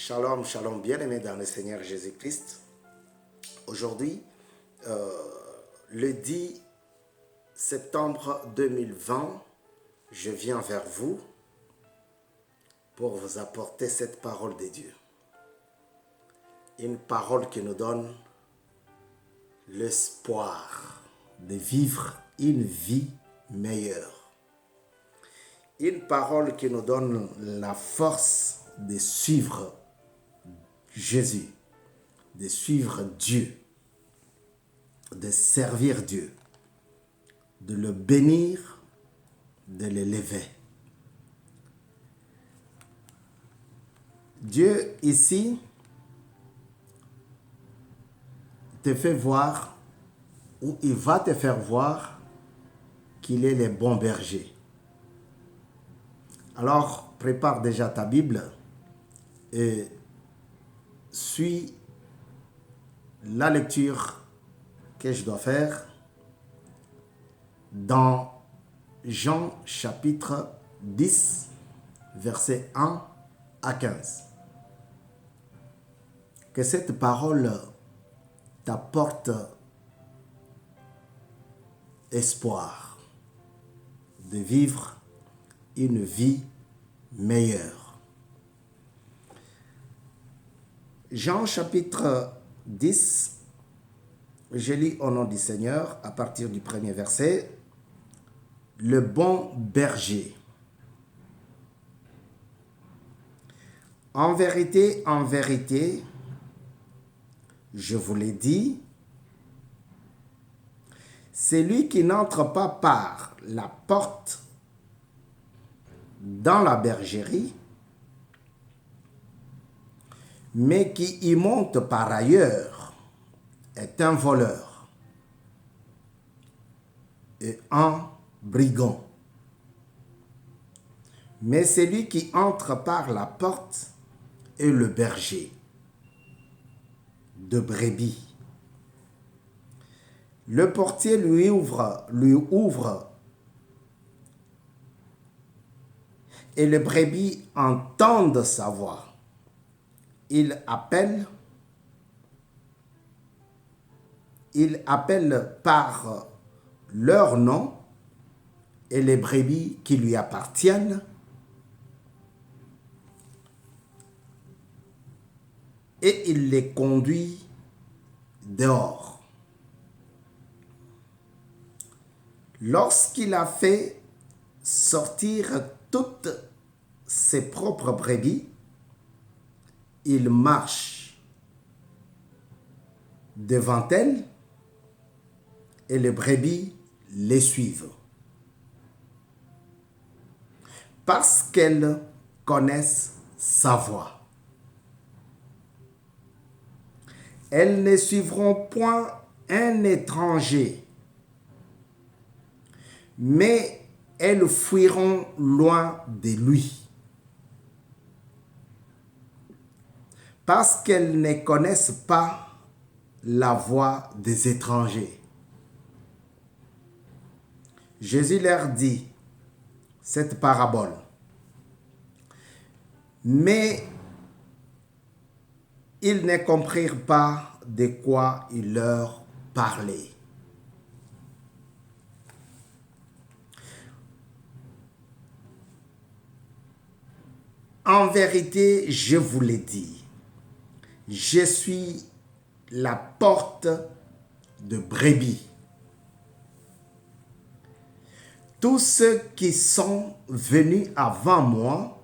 Shalom, shalom, bien-aimés dans le Seigneur Jésus-Christ. Aujourd'hui, le 10 septembre 2020, je viens vers vous pour vous apporter cette parole de Dieu. Une parole qui nous donne l'espoir de vivre une vie meilleure. Une parole qui nous donne la force de suivre Jésus, de suivre Dieu, de servir Dieu, de le bénir, de l'élever. Dieu ici te fait voir, ou il va te faire voir qu'il est le bon berger. Alors, prépare déjà ta Bible et suis la lecture que je dois faire dans Jean chapitre 10, versets 1 à 15. Que cette parole t'apporte espoir de vivre une vie meilleure. Jean chapitre 10, je lis au nom du Seigneur à partir du premier verset. Le bon berger. En vérité, je vous l'ai dit, celui qui n'entre pas par la porte dans la bergerie, mais qui y monte par ailleurs, est un voleur et un brigand. Mais celui qui entre par la porte est le berger de brebis. Le portier lui ouvre et les brebis entendent sa voix. Il appelle par leur nom et les brebis qui lui appartiennent et il les conduit dehors. Lorsqu'il a fait sortir toutes ses propres brebis, il marche devant elles et les brebis les suivent. Parce qu'elles connaissent sa voix. Elles ne suivront point un étranger, mais elles fuiront loin de lui. Parce qu'elles ne connaissent pas la voix des étrangers. Jésus leur dit cette parabole. Mais ils ne comprirent pas de quoi il leur parlait. En vérité, je vous l'ai dit. Je suis la porte de brebis. Tous ceux qui sont venus avant moi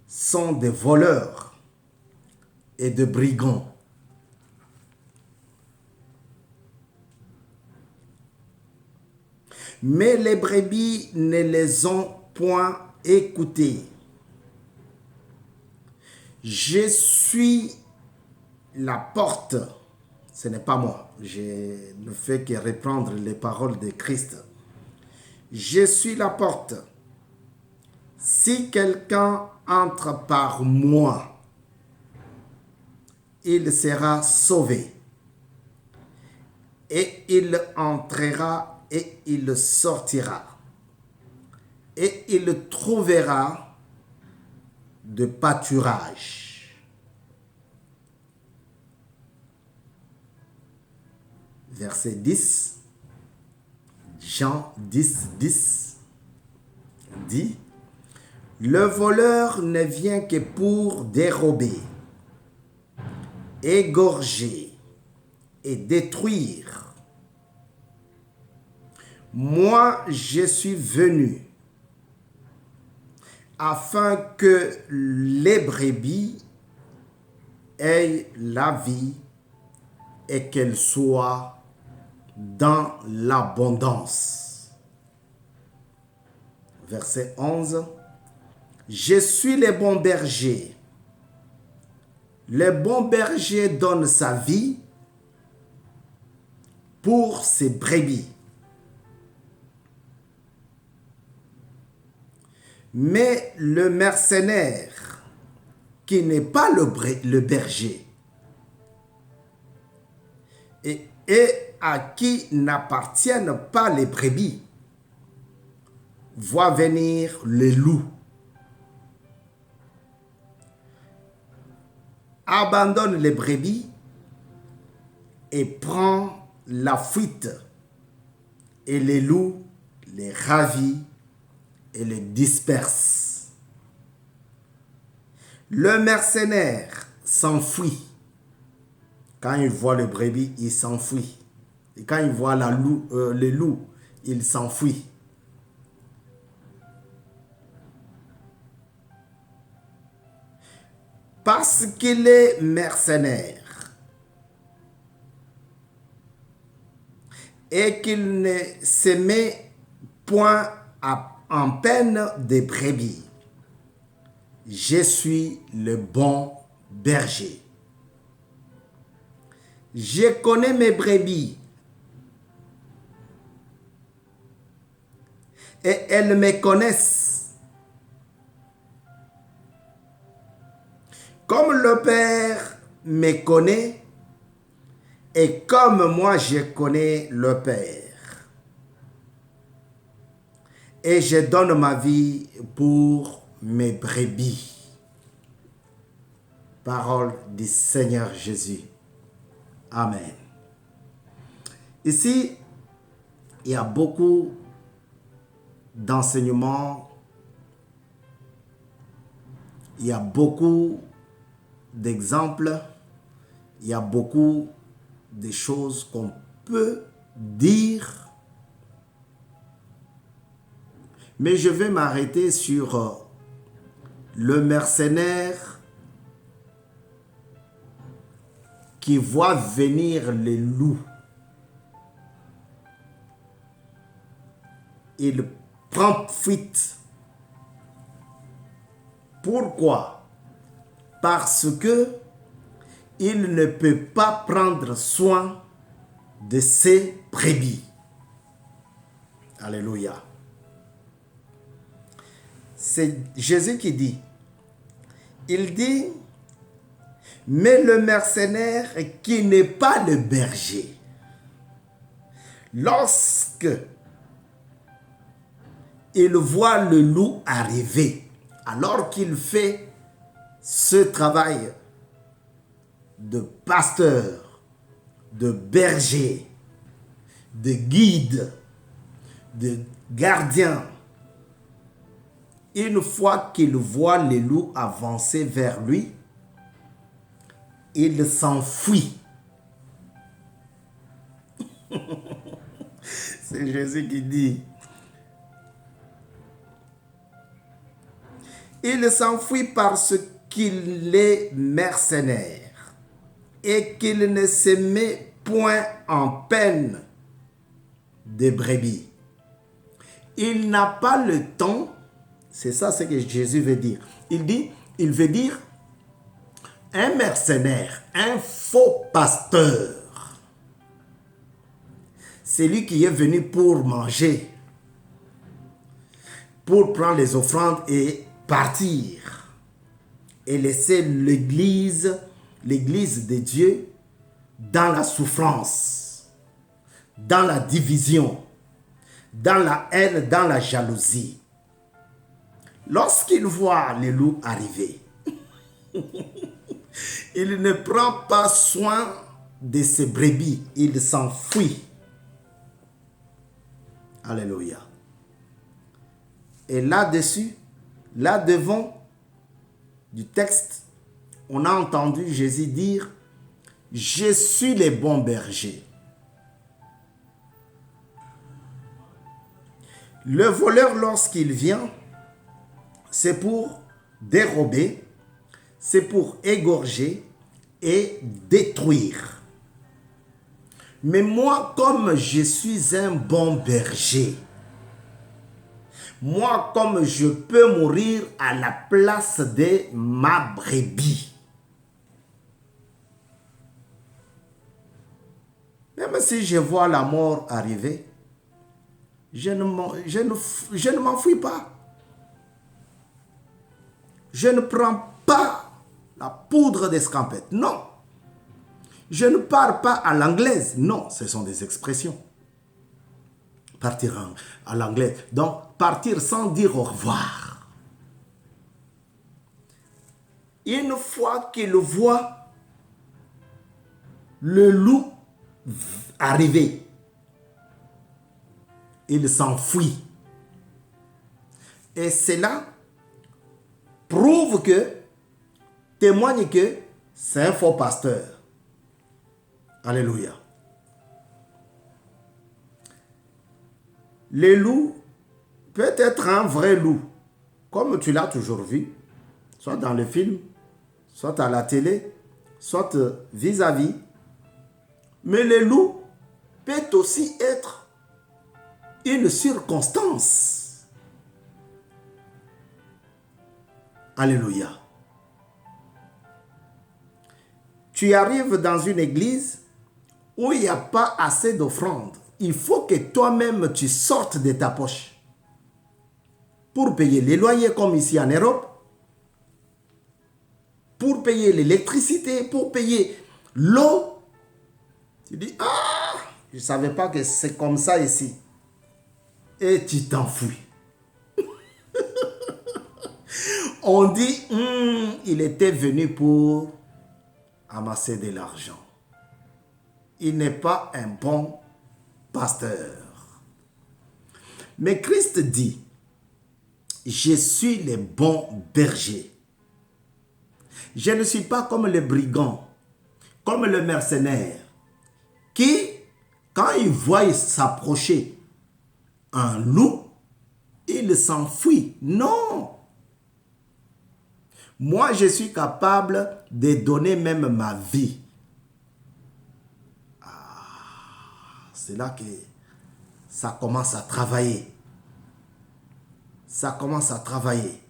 sont des voleurs et des brigands. Mais les brebis ne les ont point écoutés. Je suis la porte, ce n'est pas moi, je ne fais que reprendre les paroles de Christ. Je suis la porte. Si quelqu'un entre par moi, il sera sauvé. Et il entrera et il sortira. Et il trouvera de pâturage. verset 10, Jean 10, 10, dit, « Le voleur ne vient que pour dérober, égorger et détruire. Moi, je suis venu afin que les brebis aient la vie et qu'elles soient dans l'abondance. » Verset 11. « Je suis le bon berger. Le bon berger donne sa vie pour ses brebis. Mais le mercenaire, qui n'est pas le berger, et à qui n'appartiennent pas les brebis, voit venir le loup, abandonne les brebis et prend la fuite, et les loups les ravit et les disperse. Le mercenaire s'enfuit. Quand il voit le brebis, il s'enfuit. Et quand il voit le loup, il s'enfuit. Parce qu'il est mercenaire et qu'il ne se met point en peine des brebis. Je suis le bon berger. Je connais mes brebis et elles me connaissent. Comme le Père me connaît et comme moi je connais le Père. Et je donne ma vie pour mes brebis. Parole du Seigneur Jésus. Amen. Ici, il y a beaucoup d'enseignements. Il y a beaucoup d'exemples. Il y a beaucoup de choses qu'on peut dire. Mais je vais m'arrêter sur le mercenaire qui voit venir les loups. Il prend fuite. Pourquoi? Parce que il ne peut pas prendre soin de ses brebis. Alléluia. C'est Jésus qui dit. Il dit, mais le mercenaire qui n'est pas le berger, lorsque il voit le loup arriver, alors qu'il fait ce travail de pasteur, de berger, de guide, de gardien, une fois qu'il voit les loups avancer vers lui, il s'enfuit. C'est Jésus qui dit. Il s'enfuit parce qu'il est mercenaire et qu'il ne se met point en peine des brebis. Il n'a pas le temps. C'est ça ce que Jésus veut dire. Il veut dire un mercenaire, un faux pasteur. C'est lui qui est venu pour manger, pour prendre les offrandes et partir. Et laisser l'église de Dieu dans la souffrance, dans la division, dans la haine, dans la jalousie. Lorsqu'il voit les loups arriver, il ne prend pas soin de ses brebis, il s'enfuit. Alléluia. Et là-dessus, là devant du texte, on a entendu Jésus dire, « Je suis le bon berger. » Le voleur, lorsqu'il vient, c'est pour dérober, c'est pour égorger et détruire. Mais moi, comme je suis un bon berger, moi, comme je peux mourir à la place de ma brebis, même si je vois la mort arriver, je ne m'enfuis pas. Je ne prends pas la poudre d'escampette. Non. Je ne pars pas à l'anglaise. Non, ce sont des expressions. Partir à l'anglaise. Donc, partir sans dire au revoir. Une fois qu'il voit le loup arriver, il s'enfuit. Et cela prouve que, témoigne que c'est un faux pasteur. Alléluia. Le loup peut être un vrai loup, comme tu l'as toujours vu, soit dans le film, soit à la télé, soit vis-à-vis. Mais le loup peut aussi être une circonstance. Alléluia. Tu arrives dans une église où il n'y a pas assez d'offrandes. Il faut que toi-même tu sortes de ta poche pour payer les loyers comme ici en Europe, pour payer l'électricité, pour payer l'eau. Tu dis, ah, je ne savais pas que c'est comme ça ici. Et tu t'enfuis. On dit, il était venu pour amasser de l'argent. Il n'est pas un bon pasteur. Mais Christ dit, je suis le bon berger. Je ne suis pas comme le brigand, comme le mercenaire, qui, quand il voit s'approcher un loup, il s'enfuit. Non. Moi, je suis capable de donner même ma vie. C'est là que ça commence à travailler. Ça commence à travailler.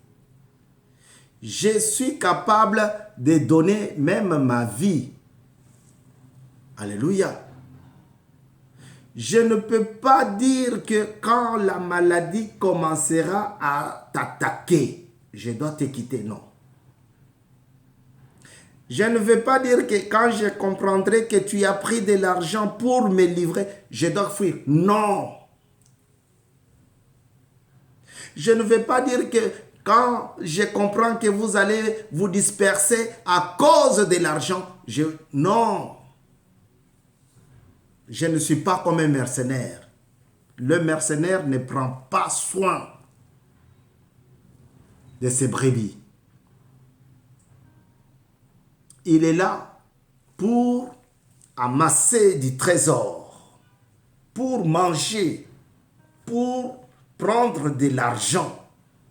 Je suis capable de donner même ma vie. Alléluia. Je ne peux pas dire que quand la maladie commencera à t'attaquer, je dois te quitter. Non. Je ne veux pas dire que quand je comprendrai que tu as pris de l'argent pour me livrer, je dois fuir. Non. Je ne veux pas dire que quand je comprends que vous allez vous disperser à cause de l'argent, non. Je ne suis pas comme un mercenaire. Le mercenaire ne prend pas soin de ses brebis. Il est là pour amasser du trésor, pour manger, pour prendre de l'argent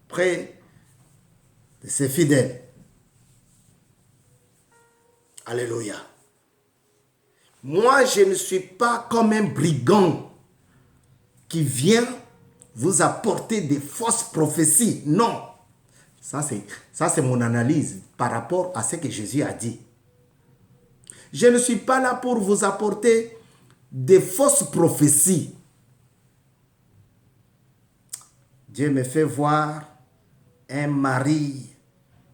près de ses fidèles. Alléluia. Moi, je ne suis pas comme un brigand qui vient vous apporter des fausses prophéties. Non. Ça, c'est mon analyse par rapport à ce que Jésus a dit. Je ne suis pas là pour vous apporter des fausses prophéties. Dieu me fait voir un mari,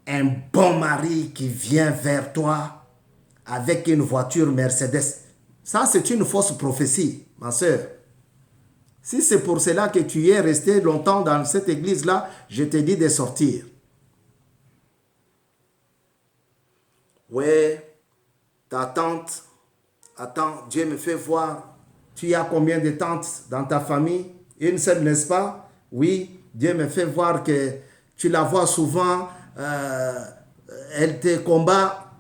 un bon mari qui vient vers toi avec une voiture Mercedes. Ça, c'est une fausse prophétie, ma soeur. Si c'est pour cela que tu es resté longtemps dans cette église-là, je te dis de sortir. Ouais, ta tante Attends, Dieu me fait voir. Tu as combien de tantes dans ta famille? Une seule, n'est-ce pas? Oui, Dieu me fait voir que tu la vois souvent. Elle te combat.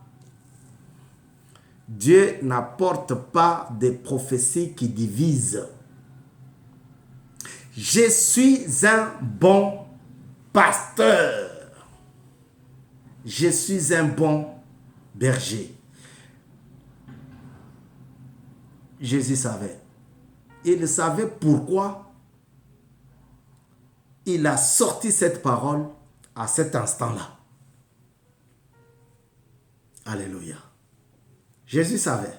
Dieu n'apporte pas des prophéties qui divisent. Je suis un bon pasteur. Je suis un bon berger. Jésus savait. Il savait pourquoi il a sorti cette parole à cet instant-là. Alléluia. Jésus savait.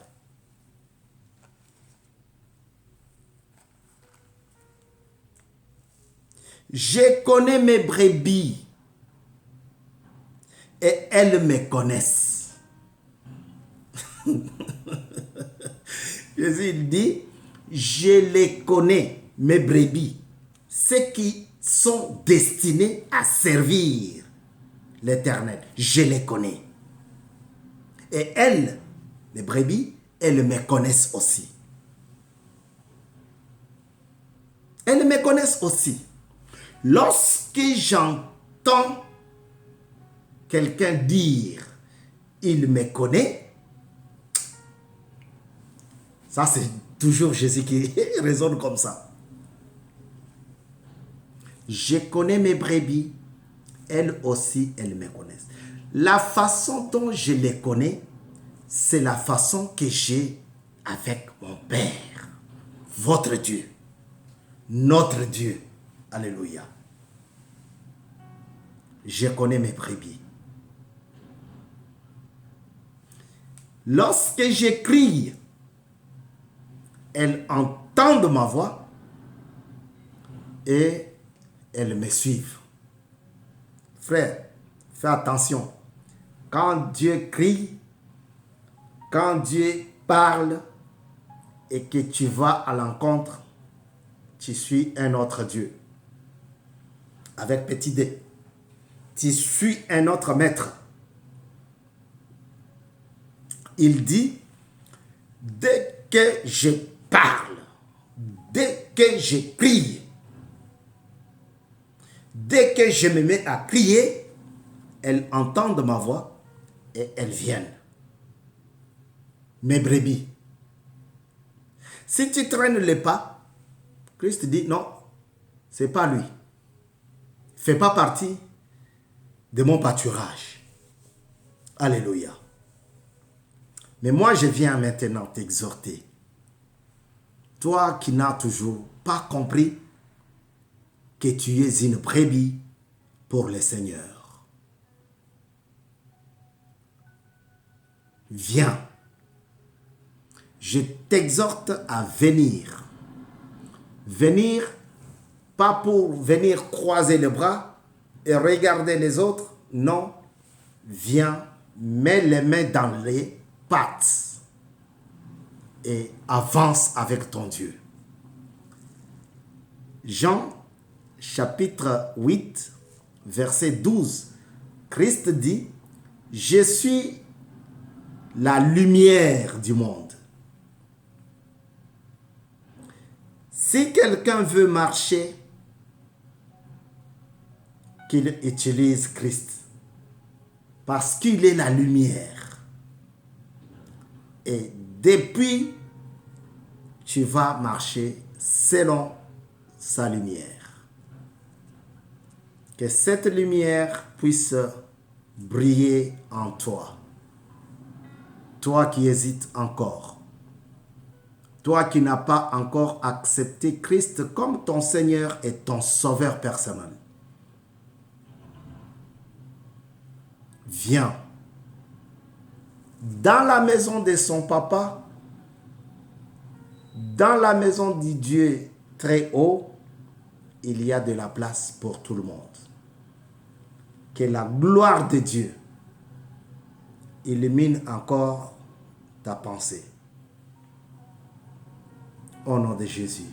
Je connais mes brebis et elles me connaissent. Jésus dit, je les connais, mes brebis, ceux qui sont destinés à servir l'Éternel. Je les connais. Et elles, les brebis, elles me connaissent aussi. Elles me connaissent aussi. Lorsque j'entends quelqu'un dire « il me connaît », ça c'est toujours Jésus qui raisonne comme ça. Je connais mes brebis, elles aussi, elles me connaissent. La façon dont je les connais, c'est la façon que j'ai avec mon Père, votre Dieu, notre Dieu. Alléluia. Je connais mes brebis. Lorsque je crie, elles entendent ma voix et elles me suivent. Frère, fais attention. Quand Dieu crie, quand Dieu parle et que tu vas à l'encontre, tu suis un autre Dieu. Avec petit d. Tu suis un autre maître. Il dit, dès que je parle, dès que je crie, dès que je me mets à crier, elles entendent ma voix et elles viennent. Mes brebis. Si tu traînes les pas, Christ dit non, c'est pas lui. Fait pas partie de mon pâturage. Alléluia. Mais moi, je viens maintenant t'exhorter. Toi qui n'as toujours pas compris que tu es une brebis pour le Seigneur. Viens. Je t'exhorte à venir. Venir, pas pour venir croiser les bras et regarder les autres. Non, viens, mets les mains dans les pattes et avance avec ton Dieu. Jean chapitre 8, verset 12, Christ dit, « Je suis la lumière du monde. Si quelqu'un veut marcher, qu'il utilise Christ, parce qu'il est la lumière. Et depuis, tu vas marcher selon sa lumière. Que cette lumière puisse briller en toi. Toi qui hésites encore. Toi qui n'as pas encore accepté Christ comme ton Seigneur et ton Sauveur personnel. Viens. Dans la maison de son papa, dans la maison du Dieu très haut, il y a de la place pour tout le monde. Que la gloire de Dieu illumine encore ta pensée. Au nom de Jésus.